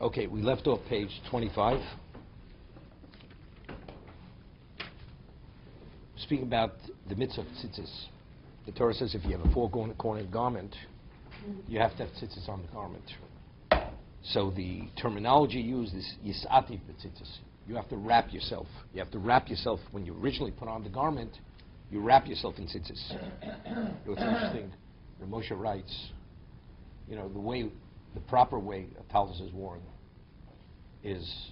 Okay, we left off page 25. Speaking about the mitzvah of tzitzis. The Torah says if you have a four-cornered garment, you have to have tzitzis on the garment. So the terminology used is yisati b'tzitzis. You have to wrap yourself. You have to wrap yourself. When you originally put on the garment, you wrap yourself in tzitzis. What's interesting, Moshe writes, the proper way a tallis is worn is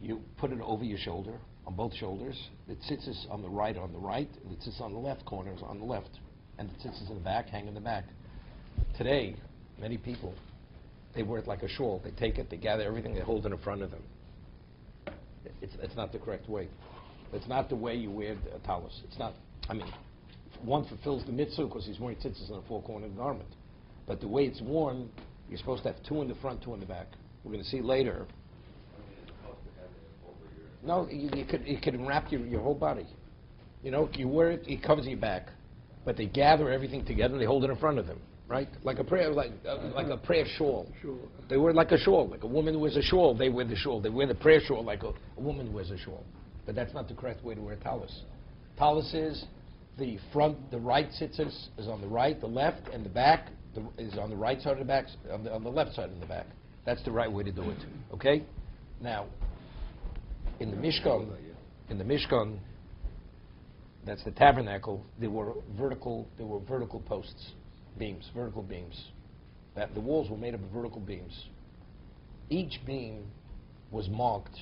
you put it over your shoulder, on both shoulders. The tzitzis on the right, and the tzitzis on the left corners on the left, and the tzitzis in the back hang in the back. Today, many people, they wear it like a shawl. They take it, they gather everything, they hold it in front of them. It's not the correct way. It's not the way you wear a tallis. It's not. One fulfills the mitzvah because he's wearing tzitzis in a four-cornered garment. But the way it's worn, you're supposed to have two in the front, two in the back. We're going to see later. No, you can wrap your whole body. You wear it, it covers your back. But they gather everything together, they hold it in front of them, right? Like a prayer, like a prayer shawl. Sure. They wear it like a shawl. Like a woman wears a shawl, they wear the shawl. They wear the prayer shawl like a woman wears a shawl. But that's not the correct way to wear a tallis. Tallis is the front, the right tzitzis is on the right, the left, and the back is on the right side of the back, on the left side of the back. That's the right way to do it. Okay? Now, in the Mishkan, that's the tabernacle, there were vertical posts, vertical beams. The walls were made up of vertical beams. Each beam was marked,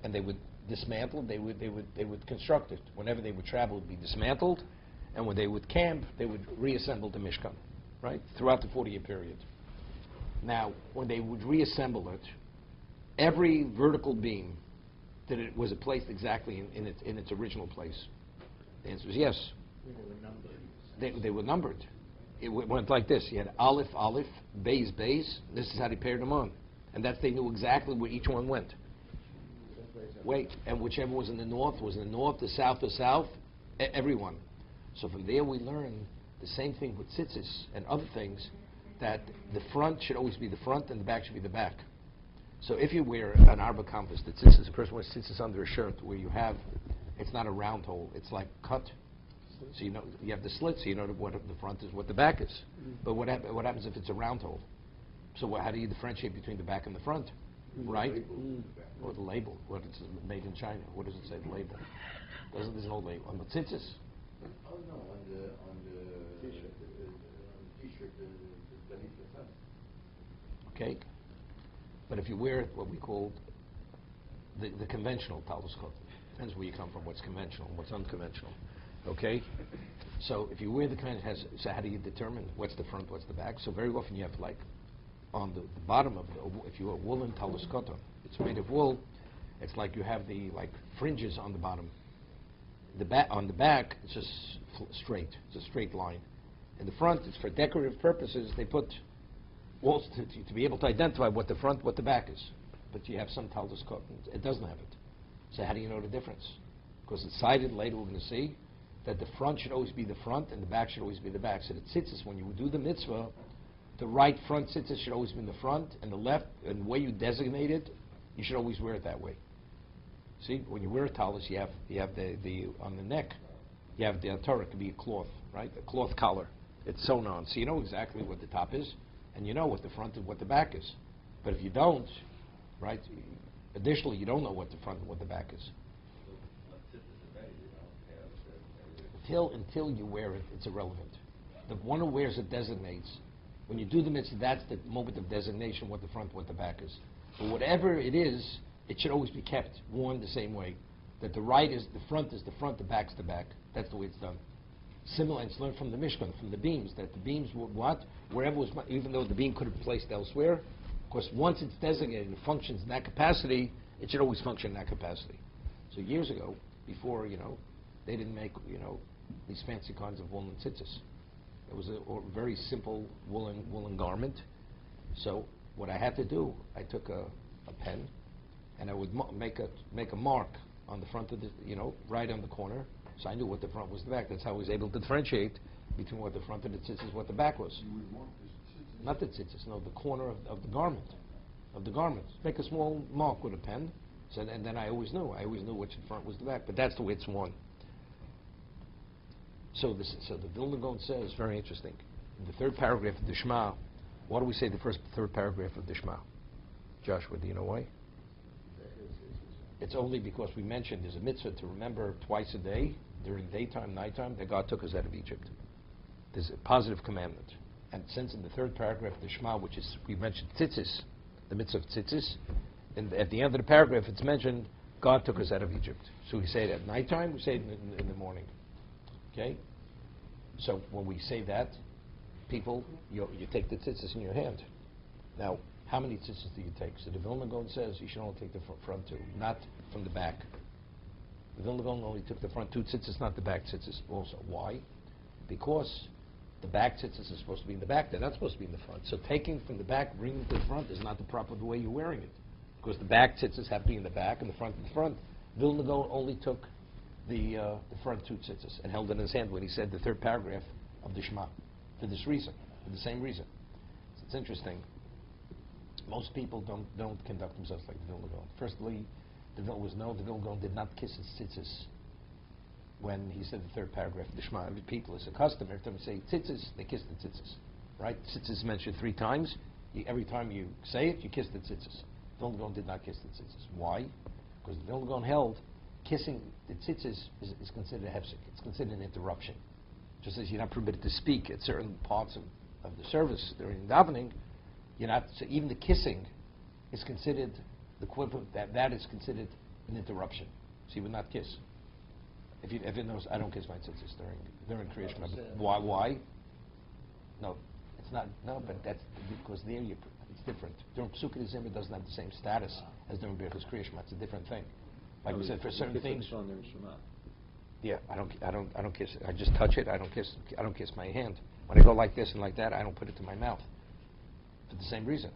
and they would dismantle, they would construct it. Whenever they would travel, it would be dismantled, and when they would camp, they would reassemble the Mishkan, right? Throughout the 40-year period. Now, when they would reassemble it, every vertical beam was it placed exactly in its original place? The answer is yes. They were numbered. It went like this. You had Aleph, Aleph, Beis, Beis. This is how they paired them on. And they knew exactly where each one went. And whichever was in the north, the south, everyone. So from there we learn the same thing with tzitzis and other things, that the front should always be the front and the back should be the back. So if you wear an arba compass, the tzitzis, a person wears tzitzis under a shirt where it's not a round hole, it's like cut. So you have the slit, so you know what the front is, what the back is. But what happens if it's a round hole? So how do you differentiate between the back and the front? Right? Or the label. What it's made in China. What does it say? The label. There's no label on the tzitzis. Oh no, on the t-shirt, beneath the front. Okay. But if you wear what we call the conventional tallis coat, depends where you come from. What's conventional, what's unconventional. Okay. So if you wear the kind that has, so how do you determine what's the front, what's the back? So very often you have on the bottom of if you wear woolen tallis coat, it's made of wool. It's like you have the fringes on the bottom. On the back, it's just straight. It's a straight line. In the front, it's for decorative purposes. They put walls to be able to identify what the front, what the back is. But you have some tallis coat, it doesn't have it. So how do you know the difference? Because it's cited later. We're going to see that the front should always be the front and the back should always be the back. So the tzitzis, when you do the mitzvah, the right front tzitzis should always be in the front, and the left, and the way you designate it, you should always wear it that way. See, when you wear a tallis, you have the on the neck, you have the Torah, it could be a cloth, right? A cloth collar. It's sewn on, so you know exactly what the top is, and you know what the front and what the back is. But if you don't, right? Additionally, you don't know what the front and what the back is. Until you wear it, it's irrelevant. The one who wears it designates. When you do the mitzvah, that's the moment of designation, what the front, what the back is. But whatever it is, it should always be kept worn the same way. That the front is the front, the back's the back. That's the way it's done. Similar, and it's learned from the Mishkan, from the beams, that the beams would wherever was, even though the beam could have been placed elsewhere, of course, once it's designated and functions in that capacity, it should always function in that capacity. So years ago, before, they didn't make, these fancy kinds of woolen tzitzis. It was a very simple woolen garment. So what I had to do, I took a pen, and I would make a mark on the front of the, right on the corner, so I knew what the front was the back. That's how I was able to differentiate between what the front of the tzitzis, what the back was. You would mark the tzitzis? Not the tzitzis, no, the corner of the garment. of the garments. Make a small mark with a pen. So, and then I always knew which in front was the back. But that's the way it's worn. So the Vilna Gaon says, very interesting. In the third paragraph of the Shema, why do we say the third paragraph of the Shema? Joshua, do you know why? It's only because we mentioned there's a mitzvah to remember twice a day, during daytime, nighttime, that God took us out of Egypt. There's a positive commandment. And since in the third paragraph of the Shema, which is, we mentioned tzitzis, the mitzvah of tzitzis, and at the end of the paragraph it's mentioned, God took us out of Egypt. So we say it at nighttime, we say it in the morning. Okay? So when we say that, people, you take the tzitzis in your hand. Now, how many tzitzis do you take? So the Vilna Gaon says you should only take the front two, not from the back. The Vilna Gaon only took the front two tzitzis, not the back tzitzis also. Why? Because the back tzitzis is supposed to be in the back. They're not supposed to be in the front. So taking from the back, bringing to the front is not the proper way you're wearing it. Because the back tzitzis have to be in the back and the front in the front. Vilna Gaon only took the front two tzitzis and held it in his hand when he said the third paragraph of the Shema. For this reason, for the same reason. So it's interesting. Most people don't conduct themselves like the Vilna Gaon. Firstly, the Vilna Gaon did not kiss his tzitzis when he said the third paragraph of the Shema. Every people, it's a custom, every time you say tzitzis, they kiss the tzitzis. Right? Tzitzis mentioned 3 times. Every time you say it, you kiss the tzitzis. Vilna Gaon did not kiss the tzitzis. Why? Because the Vilna Gaon held kissing the tzitzis is considered a hefsek. It's considered an interruption. Just as you're not permitted to speak at certain parts of the service during davening, you're not. So even the kissing is considered the equivalent. That is considered an interruption. So you would not kiss. If you notice, I don't kiss my tzitzis during Kriya Shema. Why? No, it's not. No, but that's because there it's different. During Pesukei Zimmer doesn't have the same status as during Birchas Kriya Shema. It's a different thing. Like we said, for certain things. Yeah, I don't kiss it. I just touch it. I don't kiss my hand. When I go like this and like that, I don't put it to my mouth. For the same reason.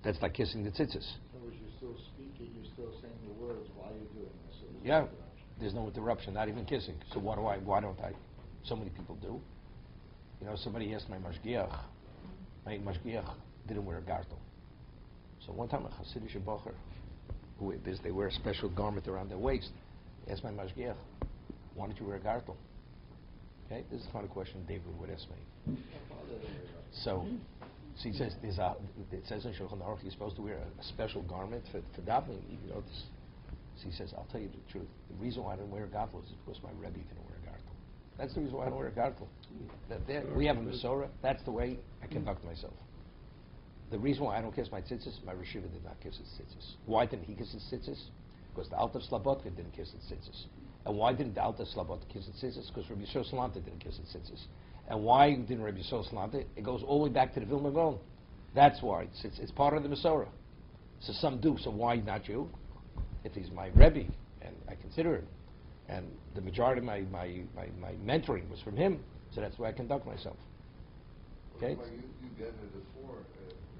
That's like kissing the tzitzis. In other words, you're still speaking, you're still saying the words while you're doing this. So There's no interruption, not even kissing. So why don't I? So many people do. You know, somebody asked my mashgiach didn't wear a gartel. So one time a Hasidic bocher, they wear a special garment around their waist, asked my mashgiach, why don't you wear a gartel? Okay, this is the kind of question David would ask me. So he says, it says in Shulchan Aruch you're supposed to wear a special garment for davening. You know this. So he says, I'll tell you the truth. The reason why I didn't wear a gartel is because my Rebbe didn't wear a gartel. That's the reason why I don't wear a gartel. We have a Masorah. That's the way I conduct myself. The reason why I don't kiss my tzitzis, my Rishiva did not kiss his tzitzis. Why didn't he kiss his tzitzis? Because the Alta Slabotka didn't kiss his tzitzis. And why didn't the Alta Slabotka kiss his tzitzis? Because Rabbi Yisrael Salanta didn't kiss his tzitzis. And why didn't Rabbi Yisrael Salanta? It goes all the way back to the Vilna Gaon. That's why. It's part of the Masorah. So some do. So why not you? If he's my Rebbe, and I consider him, and the majority of my mentoring was from him, so that's the way I conduct myself. Okay? Well, you get it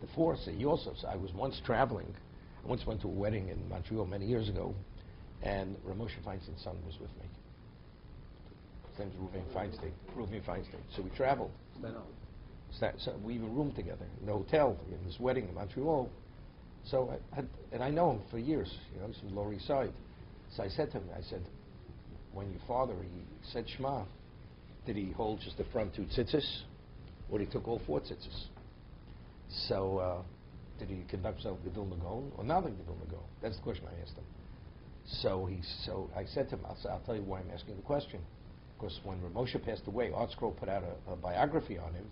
The 4, so he also, so I was once traveling. I once went to a wedding in Montreal many years ago, and Ramosha Feinstein's son was with me. His name's Reuven Feinstein. So we traveled. So we even roomed together in the hotel in this wedding in Montreal. So I know him for years. You know, he's from the Lower East Side. So I said to him, when your father, he said Shema, did he hold just the front 2 tzitzis, or did he took all 4 tzitzis? So did he conduct himself with the Vilna Gaon, or not like the Vilna Gaon? That's the question I asked him. So I said to him, I'll tell you why I'm asking the question. Because when Ramosha passed away, Art Scroll put out a biography on him,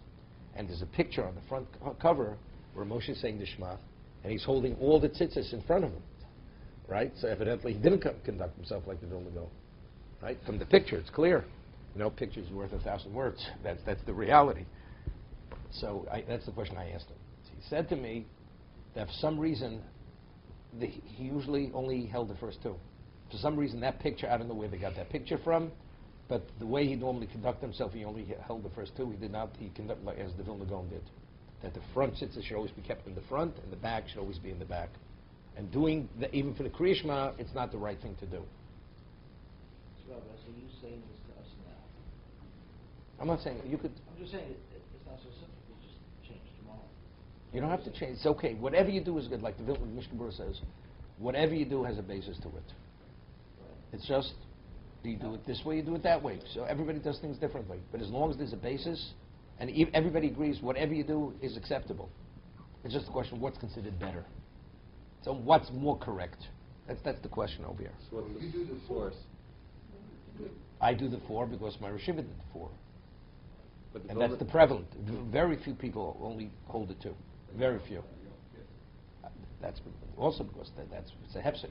and there's a picture on the front cover where Ramosha is saying the Shema, and he's holding all the tzitzis in front of him, right? So evidently he didn't conduct himself like the Vilna Gaon, right? From the picture, it's clear. You know, picture's worth 1,000 words. That's the reality. So that's the question I asked him. He said to me that for some reason, he usually only held the first 2. For some reason, that picture, I don't know where they got that picture from, but the way he normally conducted himself, he only held the first 2. He did not, he conducted like as the Vilna Gaon did. That the front tzitzis should always be kept in the front, and the back should always be in the back. And doing, even for the Kriya Shema, it's not the right thing to do. So, Rabbi, so you saying this to us now? I'm not saying, you could... I'm just saying it's not so simple. You just change tomorrow. You don't have to change. It's okay. Whatever you do is good. Like the Mishna Berura says, whatever you do has a basis to it. It's just, do you do it this way, you do it that way. So everybody does things differently. But as long as there's a basis, and everybody agrees whatever you do is acceptable. It's just a question of what's considered better. So what's more correct? That's the question over here. So what's the source? I do the 4 because my Rishiva did the 4. But And that's the prevalent. Very few people only hold it 2. Very few. That's also because it's a hefsek.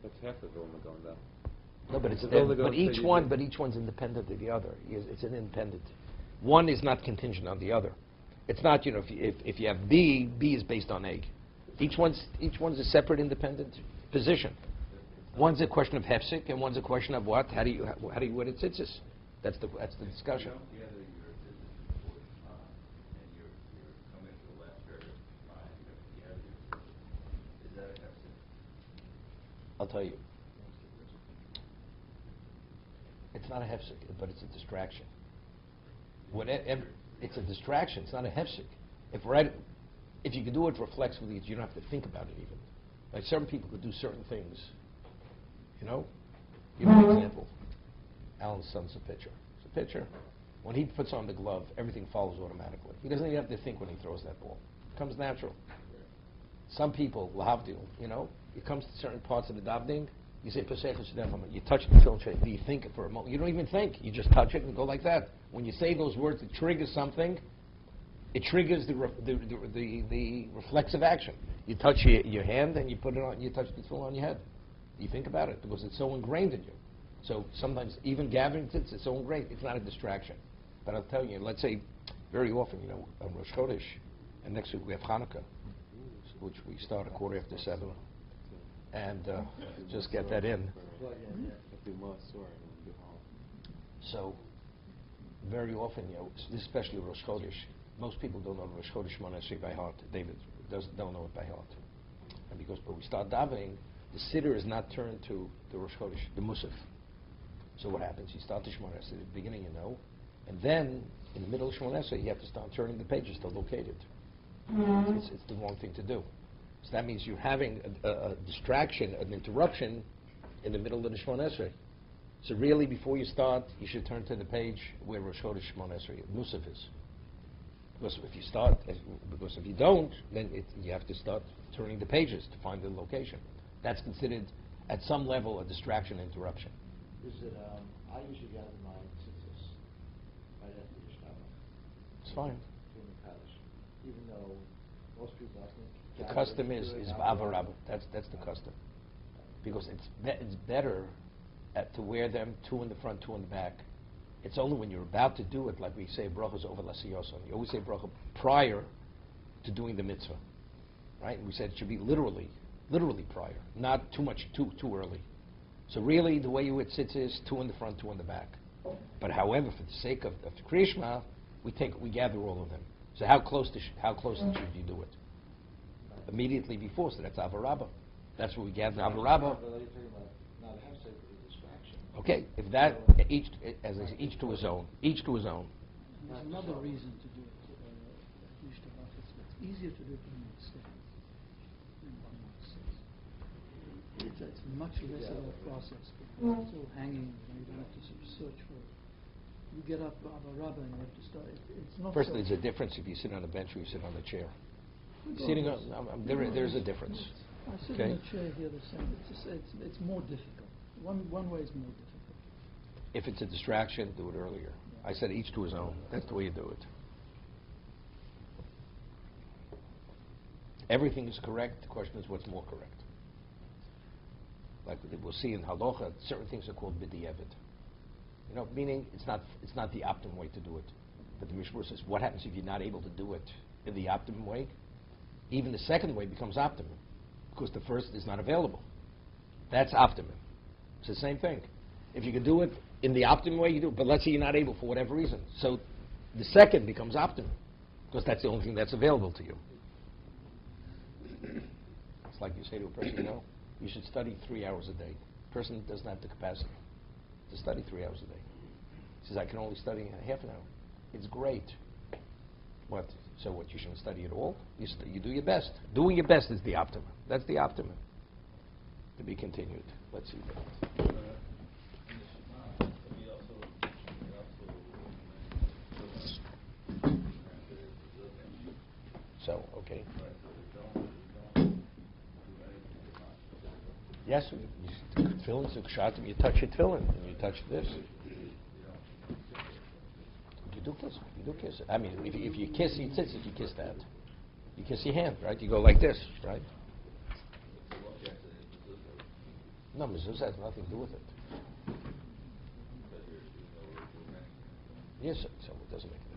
That's half of Vilna going down. No, but it's Vilna goes but each to one, you. but each one's independent of the other. It's an independent. One is not contingent on the other. It's not, you know, if you have B is based on A. Each one's a separate independent position. One's a question of hefsek, and one's a question of what? How do you wear the tzitzis? That's the discussion. I'll tell you. It's not a hefsek, but it's a distraction. Whatever, it's a distraction. It's not a hefsek. If you can do it reflexively, you don't have to think about it even. Like certain people could do certain things. You know? Give you an example. Alan's son's a pitcher. It's a pitcher. When he puts on the glove, everything follows automatically. He doesn't even have to think when he throws that ball. It comes natural. Some people, lahavdil, you know, it comes to certain parts of the davening, you say, you touch the tefillin tray. Do you think for a moment? You don't even think. You just touch it and go like that. When you say those words, it triggers something. It triggers the reflexive action. You touch your hand and you put it on. You touch the tefillin on your head. You think about it because it's so ingrained in you. So sometimes even gathering tzitzis, it's so ingrained. It's not a distraction. But I'll tell you, let's say, very often, you know, on Rosh Chodesh, and next week we have Hanukkah, which we start 7:15. And just get that in. So, very often, you know, especially Rosh Chodesh, most people don't know Rosh Chodesh Shemona Esrei by heart. David don't know it by heart. And but we start davening, the siddur is not turned to the Rosh Chodesh, the Musaf. So what happens? You start the Shemona Esrei, at the beginning, you know, and then in the middle of Shemona Esrei, you have to start turning the pages to locate it. It's the wrong thing to do. So that means you're having a distraction, an interruption in the middle of the Shemona Esrei. So really, before you start, you should turn to the page where Rosh Chodesh Shemona Esrei, Musaf is. Because if you don't, then you have to start turning the pages to find the location. That's considered, at some level, a distraction interruption. Is it, I usually gather my tzitzis right after the Shabbat. It's fine. In the Kaddish. Even though most people, I think, The custom is avarab. That's the custom. Because it's better to wear them 2 in the front, 2 in the back. It's only when you're about to do it, like we say brachas over lasiyoson. You always say bracha prior to doing the mitzvah, right? And we said it should be literally prior, not too early. So really, the way you would sit is 2 in the front, 2 in the back. But however, for the sake of Kriya Shema, we gather all of them. So how close should you do it? Immediately before, so that's avarabba. That's what we gather avarabba. Okay, if that each to his own. Each to his own. There's another reason to do it. It's easier to do it when you stand than when you sit. It's much less of a process. It's all hanging. You don't have to search for it. You get up, rabba, and you have to start. It's not. First, there's a difference if you sit on a bench or you sit on a chair. Sitting on, there's a difference. I sit in a chair here the same. It's more difficult. One way is more difficult. If it's a distraction, do it earlier. Yeah. I said each to his own. That's the way you do it. Everything is correct. The question is what's more correct. Like we'll see in halacha, certain things are called b'di'evet. You know, meaning it's not the optimum way to do it. But the Mishna Berura says, what happens if you're not able to do it in the optimum way? Even the second way becomes optimum because the first is not available. That's optimum. It's the same thing. If you can do it in the optimum way, you do it. But let's say you're not able for whatever reason. So the second becomes optimum because that's the only thing that's available to you. It's like you say to a person, you know, you should study 3 hours a day. The person doesn't have the capacity to study 3 hours a day. He says, I can only study half an hour. It's great. What? So what, you shouldn't study at all? You do your best. Doing your best is the optimum. That's the optimum. To be continued. Let's see. So, okay. Yes, tefillin, you touch your tefillin, and you touch this. You do kiss it. I mean, if you kiss your tzitzis, you kiss that. You kiss your hand, right? You go like this, right? No, mezuzah has nothing to do with it. Yes, so it doesn't make